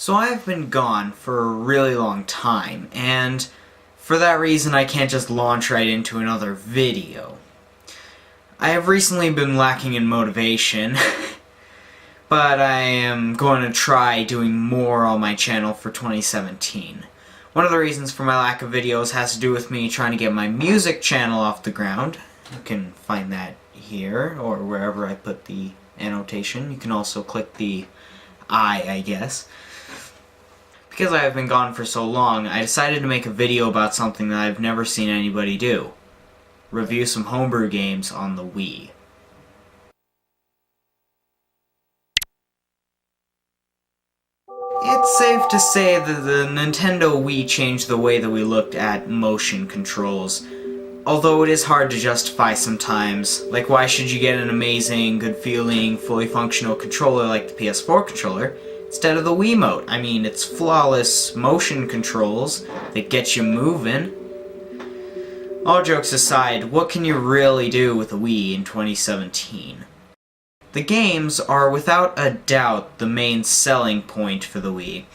So I've been gone for a really long time, and for that reason I can't just launch right into another video. I have recently been lacking in motivation, but I am going to try doing more on my channel for 2017. One of the reasons for my lack of videos has to do with me trying to get my music channel off the ground. You can find that here, or wherever I put the annotation. You can also click the I guess. Because I have been gone for so long, I decided to make a video about something that I've never seen anybody do. Review some homebrew games on the Wii. It's safe to say that the Nintendo Wii changed the way that we looked at motion controls. Although it is hard to justify sometimes, like why should you get an amazing, good-feeling, fully functional controller like the PS4 controller instead of the Wiimote? I mean, it's flawless motion controls that get you moving. All jokes aside, what can you really do with a Wii in 2017? The games are without a doubt the main selling point for the Wii.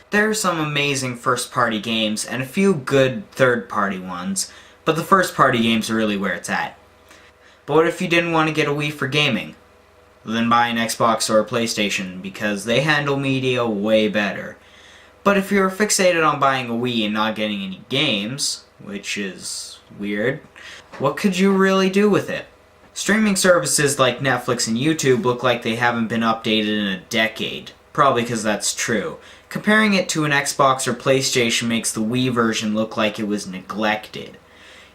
There are some amazing first-party games and a few good third-party ones, but the first-party games are really where it's at. But what if you didn't want to get a Wii for gaming? Then buy an Xbox or a PlayStation, because they handle media way better. But if you're fixated on buying a Wii and not getting any games, which is weird, what could you really do with it? Streaming services like Netflix and YouTube look like they haven't been updated in a decade. Probably because that's true. Comparing it to an Xbox or PlayStation makes the Wii version look like it was neglected.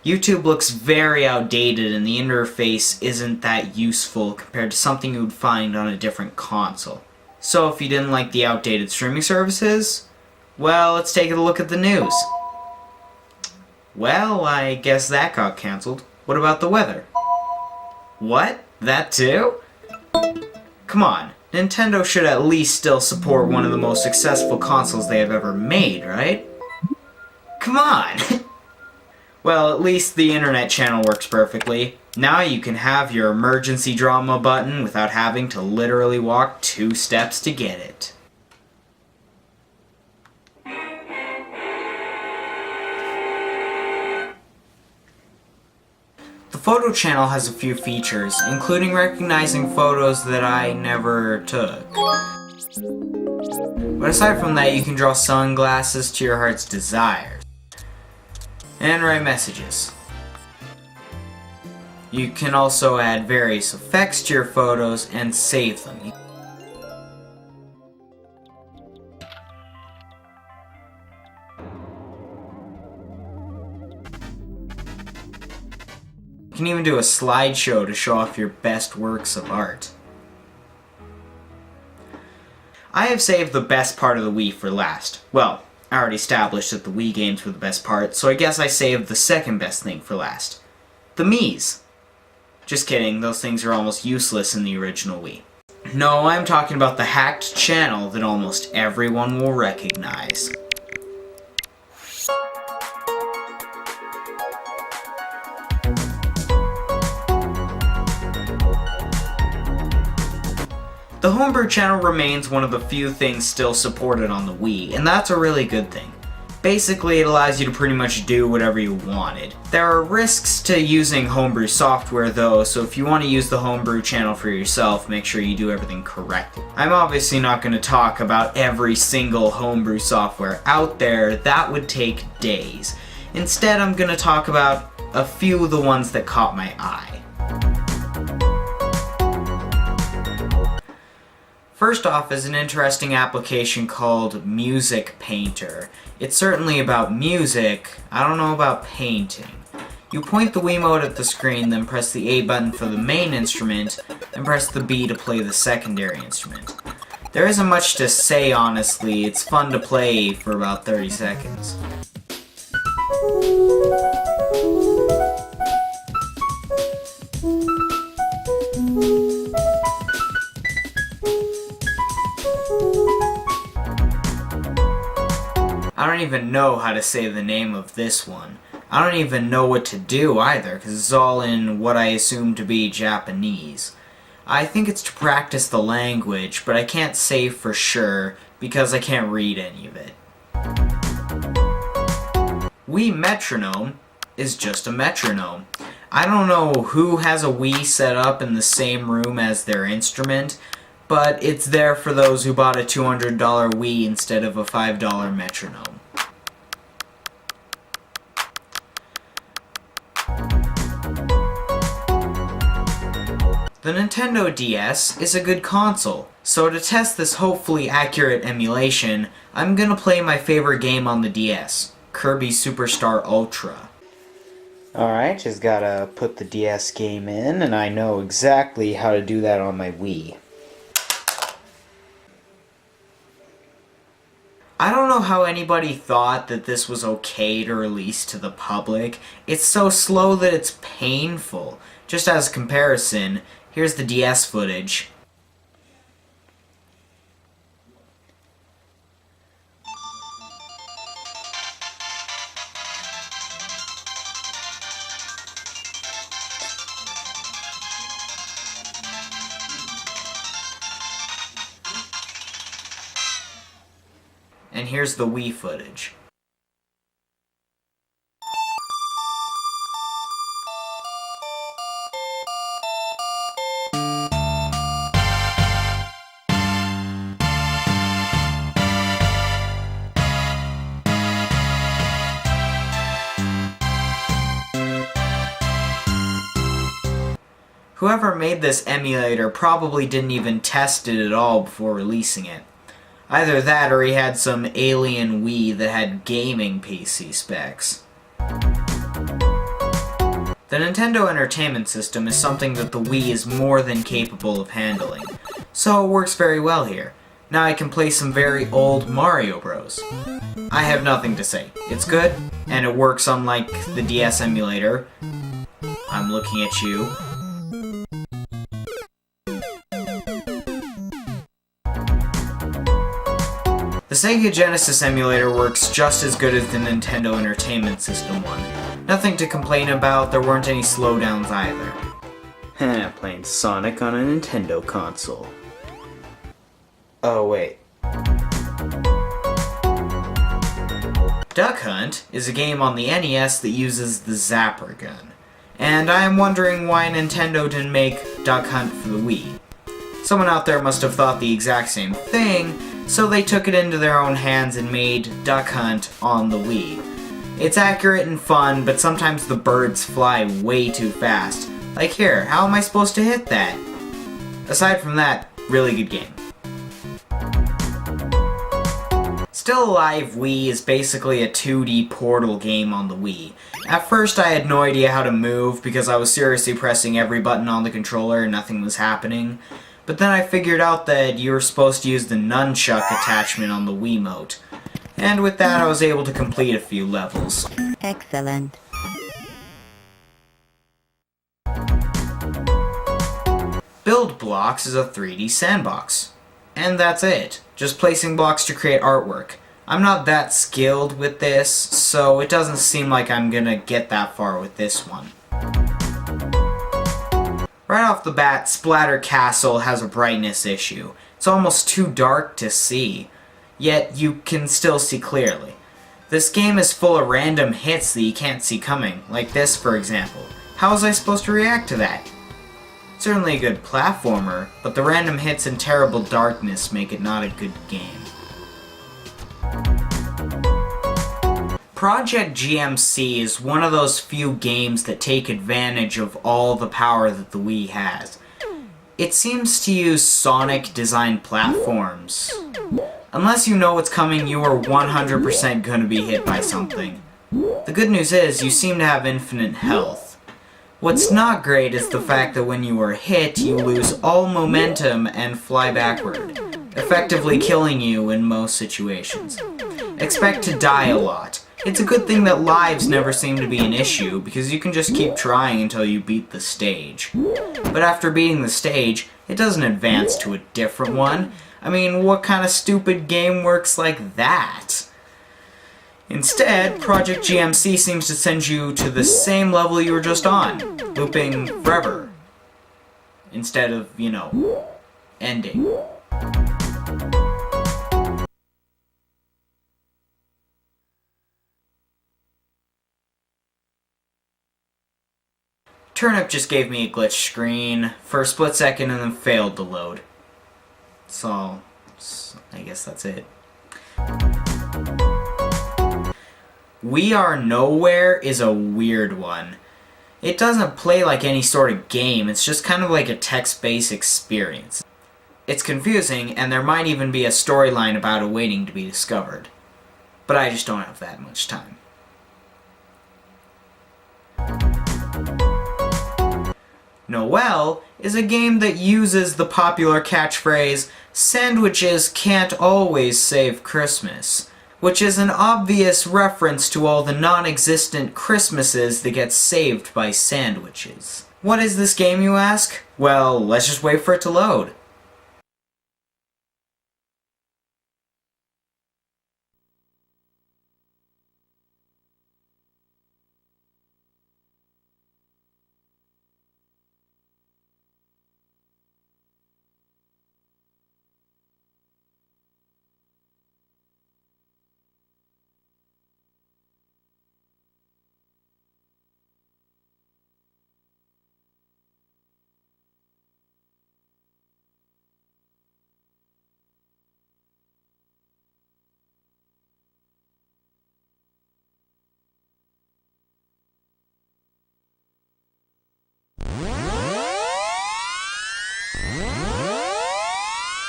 YouTube looks very outdated and the interface isn't that useful compared to something you would find on a different console. So if you didn't like the outdated streaming services, well, let's take a look at the news. Well, I guess that got cancelled. What about the weather? What? That too? Come on, Nintendo should at least still support one of the most successful consoles they have ever made, right? Come on! Well, at least the internet channel works perfectly. Now you can have your emergency drama button without having to literally walk 2 steps to get it. The photo channel has a few features, including recognizing photos that I never took. But aside from that, you can draw sunglasses to your heart's desires. And write messages. You can also add various effects to your photos and save them. You can even do a slideshow to show off your best works of art. I have saved the best part of the Wii for last. Well, I already established that the Wii games were the best part, so I guess I saved the second best thing for last. The Miis. Just kidding, those things are almost useless in the original Wii. No, I'm talking about the hacked channel that almost everyone will recognize. The Homebrew channel remains one of the few things still supported on the Wii, and that's a really good thing. Basically, it allows you to pretty much do whatever you wanted. There are risks to using Homebrew software though, so if you want to use the Homebrew channel for yourself, make sure you do everything correctly. I'm obviously not going to talk about every single Homebrew software out there, that would take days. Instead, I'm going to talk about a few of the ones that caught my eye. First off is an interesting application called Music Painter. It's certainly about music, I don't know about painting. You point the Wiimote at the screen, then press the A button for the main instrument, and press the B to play the secondary instrument. There isn't much to say honestly, it's fun to play for about 30 seconds. I don't even know how to say the name of this one. I don't even know what to do either, because it's all in what I assume to be Japanese. I think it's to practice the language, but I can't say for sure because I can't read any of it. Wii Metronome is just a metronome. I don't know who has a Wii set up in the same room as their instrument, but it's there for those who bought a $200 Wii instead of a $5 metronome. The Nintendo DS is a good console, so to test this hopefully accurate emulation, I'm gonna play my favorite game on the DS, Kirby Superstar Ultra. Alright, just gotta put the DS game in, and I know exactly how to do that on my Wii. I don't know how anybody thought that this was okay to release to the public. It's so slow that it's painful. Just as a comparison, here's the DS footage. And here's the Wii footage. Whoever made this emulator probably didn't even test it at all before releasing it. Either that or he had some alien Wii that had gaming PC specs. The Nintendo Entertainment System is something that the Wii is more than capable of handling, so it works very well here. Now I can play some very old Mario Bros. I have nothing to say. It's good, and it works unlike the DS emulator. I'm looking at you. The Sega Genesis emulator works just as good as the Nintendo Entertainment System one. Nothing to complain about, there weren't any slowdowns either. Playing Sonic on a Nintendo console. Oh wait. Duck Hunt is a game on the NES that uses the Zapper gun. And I am wondering why Nintendo didn't make Duck Hunt for the Wii. Someone out there must have thought the exact same thing, so they took it into their own hands and made Duck Hunt on the Wii. It's accurate and fun, but sometimes the birds fly way too fast. Like here, how am I supposed to hit that? Aside from that, really good game. Still Alive Wii is basically a 2D Portal game on the Wii. At first I had no idea how to move because I was seriously pressing every button on the controller and nothing was happening. But then I figured out that you were supposed to use the nunchuck attachment on the Wiimote. And with that I was able to complete a few levels. Excellent. Build Blocks is a 3D sandbox. And that's it. Just placing blocks to create artwork. I'm not that skilled with this, so it doesn't seem like I'm gonna get that far with this one. Right off the bat, Splatter Castle has a brightness issue. It's almost too dark to see, yet you can still see clearly. This game is full of random hits that you can't see coming, like this for example. How was I supposed to react to that? Certainly a good platformer, but the random hits and terrible darkness make it not a good game. Project GMC is one of those few games that take advantage of all the power that the Wii has. It seems to use Sonic-designed platforms. Unless you know what's coming, you are 100% gonna be hit by something. The good news is, you seem to have infinite health. What's not great is the fact that when you are hit, you lose all momentum and fly backward, effectively killing you in most situations. Expect to die a lot. It's a good thing that lives never seem to be an issue, because you can just keep trying until you beat the stage. But after beating the stage, it doesn't advance to a different one. I mean, what kind of stupid game works like that? Instead, Project GMC seems to send you to the same level you were just on, looping forever. Instead of, ending. Turnip just gave me a glitch screen for a split second and then failed to load. So I guess that's it. We Are Nowhere is a weird one. It doesn't play like any sort of game, it's just kind of like a text-based experience. It's confusing, and there might even be a storyline about it waiting to be discovered. But I just don't have that much time. Noel is a game that uses the popular catchphrase, "Sandwiches can't always save Christmas," which is an obvious reference to all the non-existent Christmases that get saved by sandwiches. What is this game, you ask? Well, let's just wait for it to load.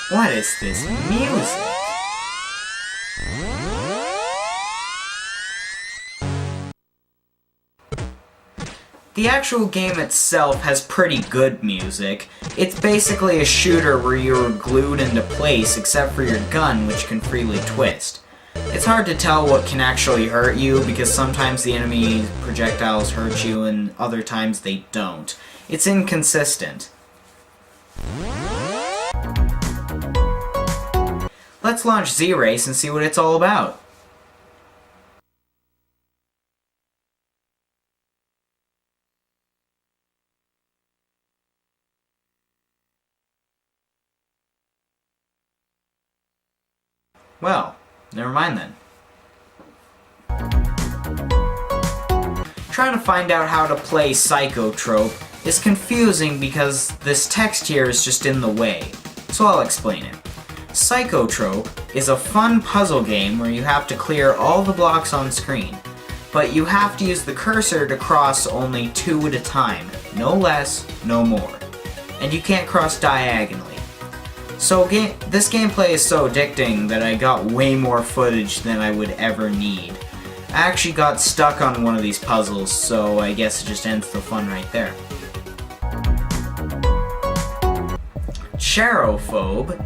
What is this music? The actual game itself has pretty good music. It's basically a shooter where you're glued into place except for your gun, which can freely twist. It's hard to tell what can actually hurt you because sometimes the enemy projectiles hurt you and other times they don't. It's inconsistent. Let's launch Z-Race and see what it's all about. Well, never mind then. Trying to find out how to play Psychotrope is confusing because this text here is just in the way, so I'll explain it. Psychotrope is a fun puzzle game where you have to clear all the blocks on screen, but you have to use the cursor to cross only 2 at a time, no less, no more, and you can't cross diagonally. So this gameplay is so addicting that I got way more footage than I would ever need. I actually got stuck on one of these puzzles, so I guess it just ends the fun right there. Charophobe,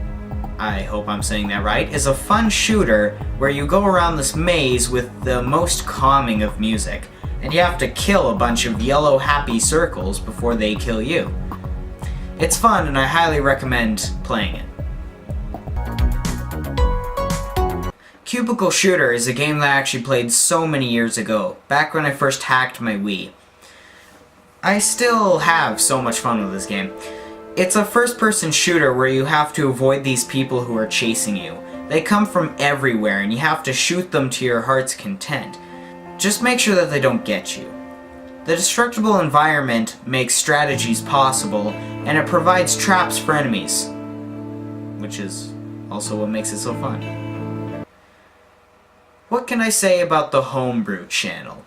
I hope I'm saying that right, is a fun shooter where you go around this maze with the most calming of music, and you have to kill a bunch of yellow happy circles before they kill you. It's fun and I highly recommend playing it. Cubical Shooter is a game that I actually played so many years ago, back when I first hacked my Wii. I still have so much fun with this game. It's a first-person shooter where you have to avoid these people who are chasing you. They come from everywhere and you have to shoot them to your heart's content. Just make sure that they don't get you. The destructible environment makes strategies possible, and it provides traps for enemies, which is also what makes it so fun. What can I say about the Homebrew channel?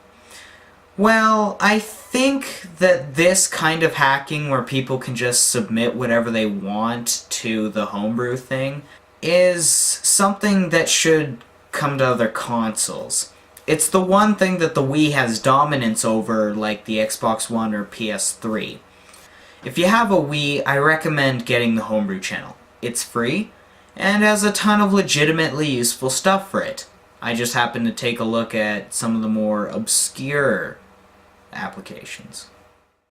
Well, I think that this kind of hacking where people can just submit whatever they want to the Homebrew thing is something that should come to other consoles. It's the one thing that the Wii has dominance over, like the Xbox One or PS3. If you have a Wii, I recommend getting the Homebrew channel. It's free, and has a ton of legitimately useful stuff for it. I just happened to take a look at some of the more obscure applications.